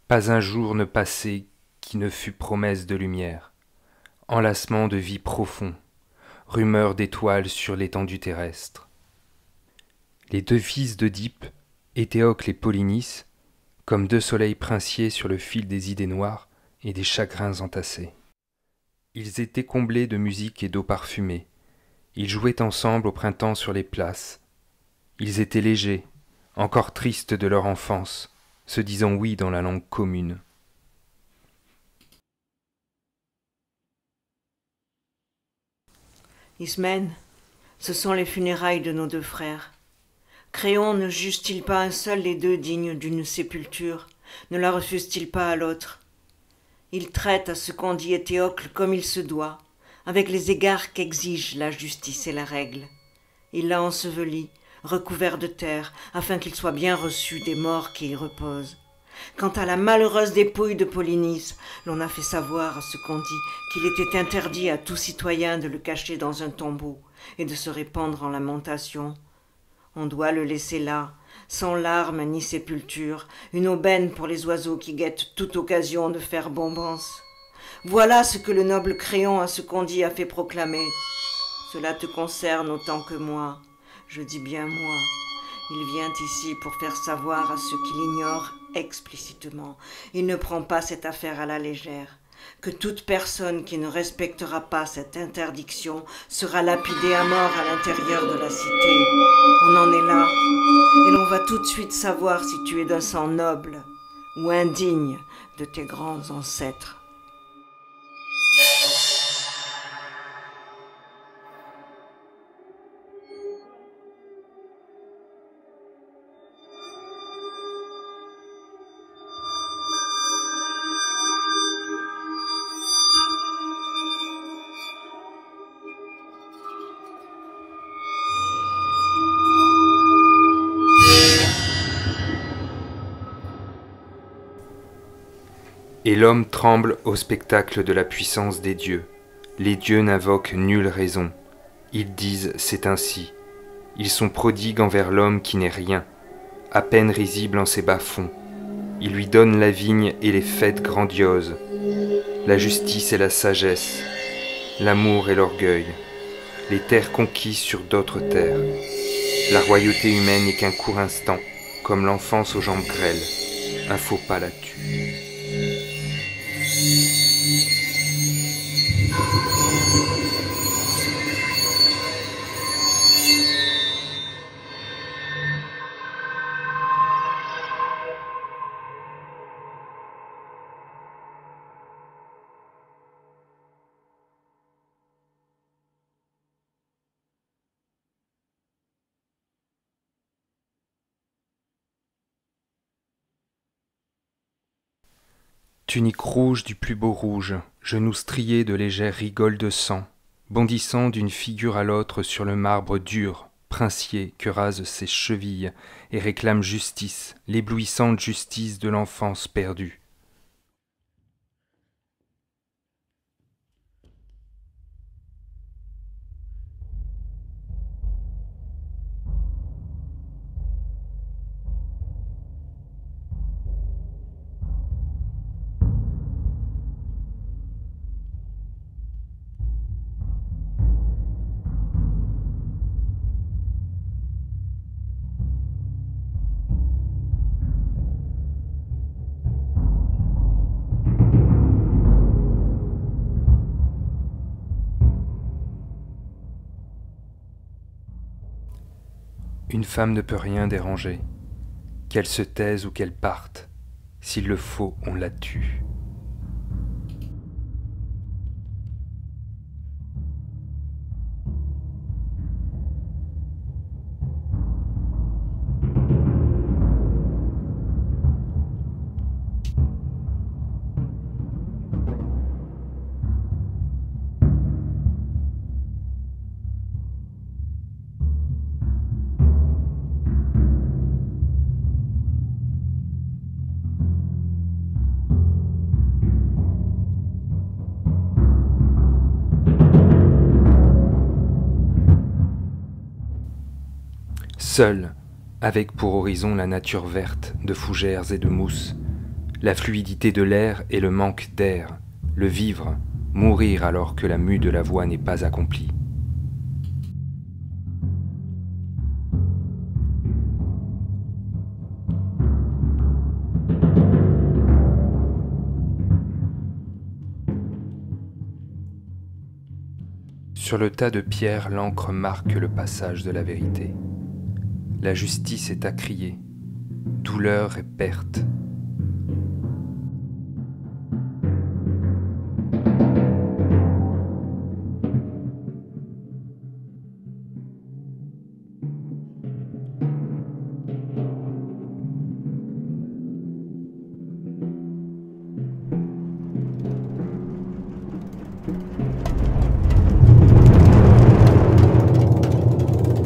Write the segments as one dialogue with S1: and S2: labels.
S1: Pas un jour ne passait qui ne fût promesse de lumière, enlacement de vie profond, rumeur d'étoiles sur l'étendue terrestre. Les deux fils d'Œdipe, Éthéocle et Polynice, comme deux soleils princiers sur le fil des idées noires et des chagrins entassés. Ils étaient comblés de musique et d'eau parfumée. Ils jouaient ensemble au printemps sur les places. Ils étaient légers, encore tristes de leur enfance, se disant oui dans la langue commune.
S2: Ismène, ce sont les funérailles de nos deux frères. Créon ne juge-t-il pas un seul les deux dignes d'une sépulture? Ne la refuse-t-il pas à l'autre? Il traite à ce qu'on dit Éthéocle comme il se doit, avec les égards qu'exigent la justice et la règle. Il l'a enseveli, recouvert de terre, afin qu'il soit bien reçu des morts qui y reposent. Quant à la malheureuse dépouille de Polynice, l'on a fait savoir à ce qu'on dit qu'il était interdit à tout citoyen de le cacher dans un tombeau et de se répandre en lamentations. On doit le laisser là, sans larmes ni sépulture, une aubaine pour les oiseaux qui guettent toute occasion de faire bombance. Voilà ce que le noble Créon à ce qu'on dit a fait proclamer. Cela te concerne autant que moi, je dis bien moi. Il vient ici pour faire savoir à ceux qui l'ignorent explicitement. Il ne prend pas cette affaire à la légère. Que toute personne qui ne respectera pas cette interdiction sera lapidée à mort à l'intérieur de la cité. On en est là, et l'on va tout de suite savoir si tu es d'un sang noble ou indigne de tes grands ancêtres.
S1: Et l'homme tremble au spectacle de la puissance des dieux. Les dieux n'invoquent nulle raison. Ils disent c'est ainsi. Ils sont prodigues envers l'homme qui n'est rien, à peine risible en ses bas-fonds. Ils lui donnent la vigne et les fêtes grandioses, la justice et la sagesse, l'amour et l'orgueil, les terres conquises sur d'autres terres. La royauté humaine n'est qu'un court instant, comme l'enfance aux jambes grêles. Un faux pas la tue. Tunique rouge du plus beau rouge, genoux striés de légères rigoles de sang, bondissant d'une figure à l'autre sur le marbre dur, princier que rasent ses chevilles et réclame justice, l'éblouissante justice de l'enfance perdue. Une femme ne peut rien déranger, qu'elle se taise ou qu'elle parte. S'il le faut, on la tue. Seul, avec pour horizon la nature verte de fougères et de mousses, la fluidité de l'air et le manque d'air, le vivre, mourir alors que la mue de la voix n'est pas accomplie. Sur le tas de pierres, l'encre marque le passage de la vérité. La justice est à crier, douleur et perte.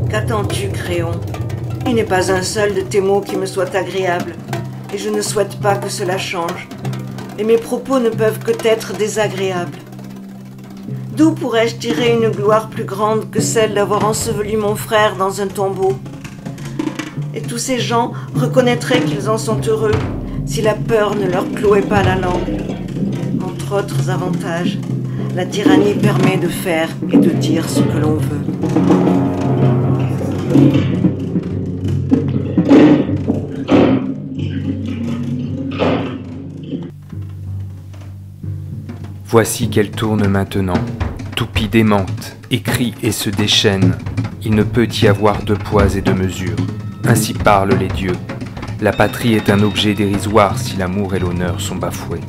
S2: Qu'attends-tu, Créon? Il n'est pas un seul de tes mots qui me soit agréable, et je ne souhaite pas que cela change. Et mes propos ne peuvent que être désagréables. D'où pourrais-je tirer une gloire plus grande que celle d'avoir enseveli mon frère dans un tombeau? Et tous ces gens reconnaîtraient qu'ils en sont heureux si la peur ne leur clouait pas la langue. Entre autres avantages, la tyrannie permet de faire et de dire ce que l'on veut.
S1: Voici qu'elle tourne maintenant, toupie démente, écrit et se déchaîne. Il ne peut y avoir de poids et de mesures. Ainsi parlent les dieux. La patrie est un objet dérisoire si l'amour et l'honneur sont bafoués.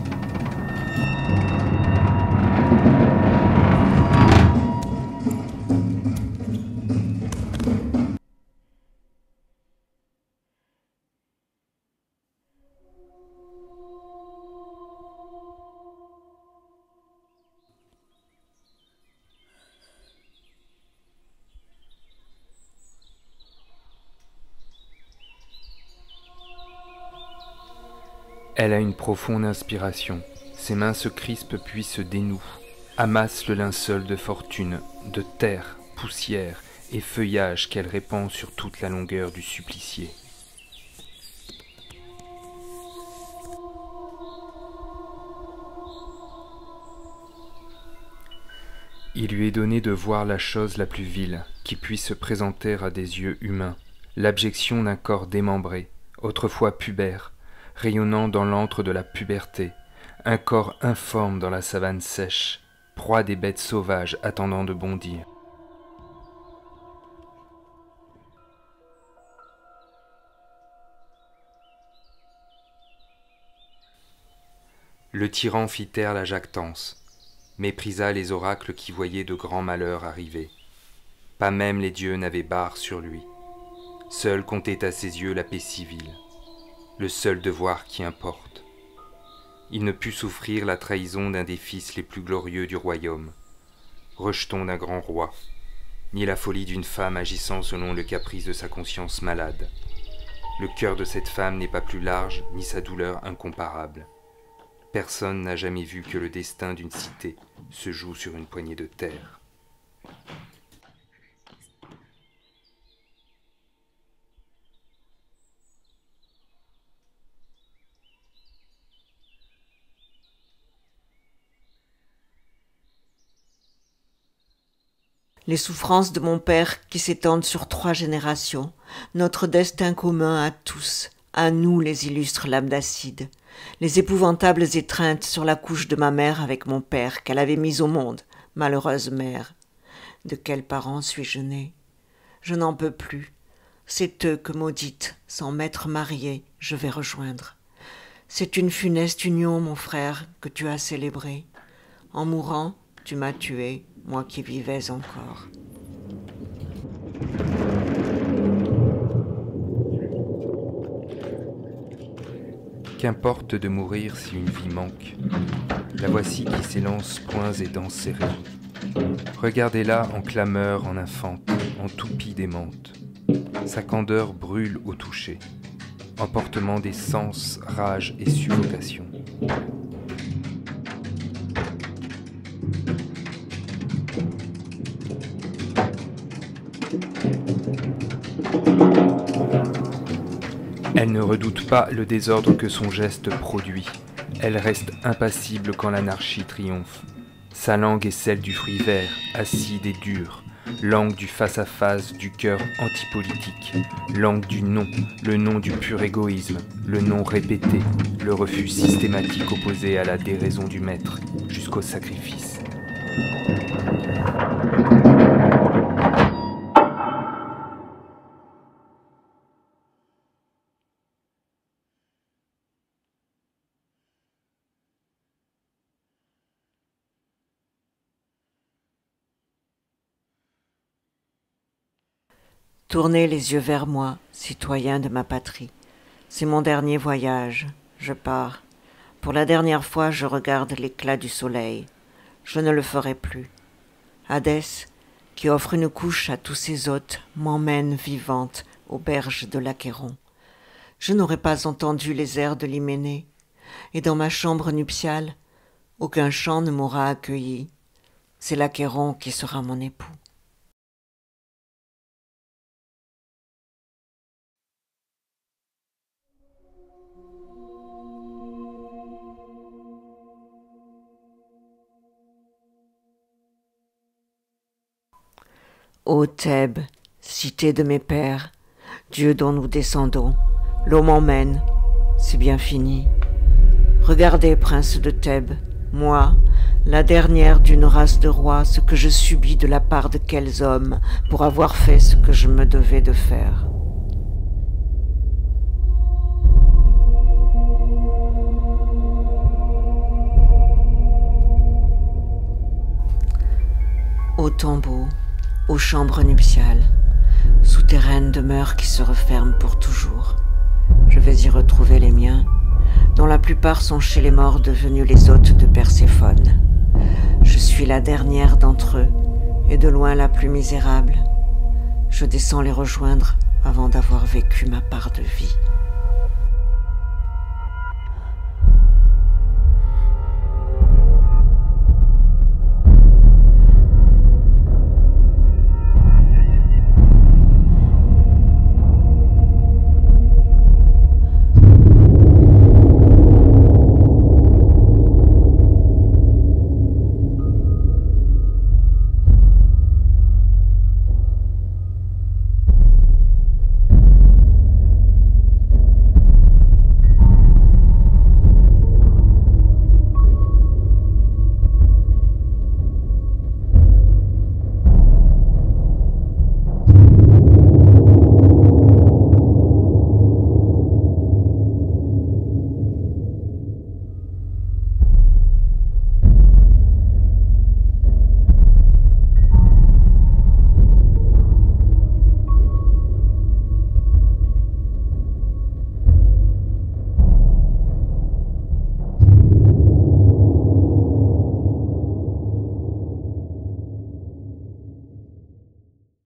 S1: Elle a une profonde inspiration. Ses mains se crispent puis se dénouent, amassent le linceul de fortune, de terre, poussière et feuillage qu'elle répand sur toute la longueur du supplicié. Il lui est donné de voir la chose la plus vile qui puisse se présenter à des yeux humains, l'abjection d'un corps démembré, autrefois pubère, rayonnant dans l'antre de la puberté, un corps informe dans la savane sèche, proie des bêtes sauvages attendant de bondir. Le tyran fit taire la jactance, méprisa les oracles qui voyaient de grands malheurs arriver. Pas même les dieux n'avaient barre sur lui. Seul comptait à ses yeux la paix civile, le seul devoir qui importe. Il ne put souffrir la trahison d'un des fils les plus glorieux du royaume, rejeton d'un grand roi, ni la folie d'une femme agissant selon le caprice de sa conscience malade. Le cœur de cette femme n'est pas plus large, ni sa douleur incomparable. Personne n'a jamais vu que le destin d'une cité se joue sur une poignée de terre.
S2: Les souffrances de mon père qui s'étendent sur 3 générations, notre destin commun à tous, à nous les illustres Labdacides, les épouvantables étreintes sur la couche de ma mère avec mon père qu'elle avait mis au monde, malheureuse mère. De quels parents suis-je née? Je n'en peux plus. C'est eux que maudite, sans m'être mariée, je vais rejoindre. C'est une funeste union, mon frère, que tu as célébrée. En mourant, tu m'as tué, moi qui vivais encore.
S1: Qu'importe de mourir si une vie manque. La voici qui s'élance poings et dents serrés. Regardez-la en clameur, en infante, en toupie démente. Sa candeur brûle au toucher. Emportement des sens, rage et suffocation. Elle ne redoute pas le désordre que son geste produit. Elle reste impassible quand l'anarchie triomphe. Sa langue est celle du fruit vert, acide et dur, langue du face-à-face, du cœur antipolitique, langue du non, le non du pur égoïsme, le non répété, le refus systématique opposé à la déraison du maître, jusqu'au sacrifice.
S2: Tournez les yeux vers moi, citoyens de ma patrie. C'est mon dernier voyage, je pars. Pour la dernière fois, je regarde l'éclat du soleil. Je ne le ferai plus. Hadès, qui offre une couche à tous ses hôtes, m'emmène vivante aux berges de l'Achéron. Je n'aurai pas entendu les airs de l'Hyménée, et dans ma chambre nuptiale, aucun chant ne m'aura accueilli. C'est l'Achéron qui sera mon époux. Ô Thèbes, cité de mes pères, Dieu dont nous descendons, l'eau m'emmène, c'est bien fini. Regardez, prince de Thèbes, moi, la dernière d'une race de rois, ce que je subis de la part de quels hommes pour avoir fait ce que je me devais de faire. Ô tombeau, aux chambres nuptiales, souterraines demeures qui se referment pour toujours. Je vais y retrouver les miens, dont la plupart sont chez les morts devenus les hôtes de Perséphone. Je suis la dernière d'entre eux, et de loin la plus misérable. Je descends les rejoindre avant d'avoir vécu ma part de vie.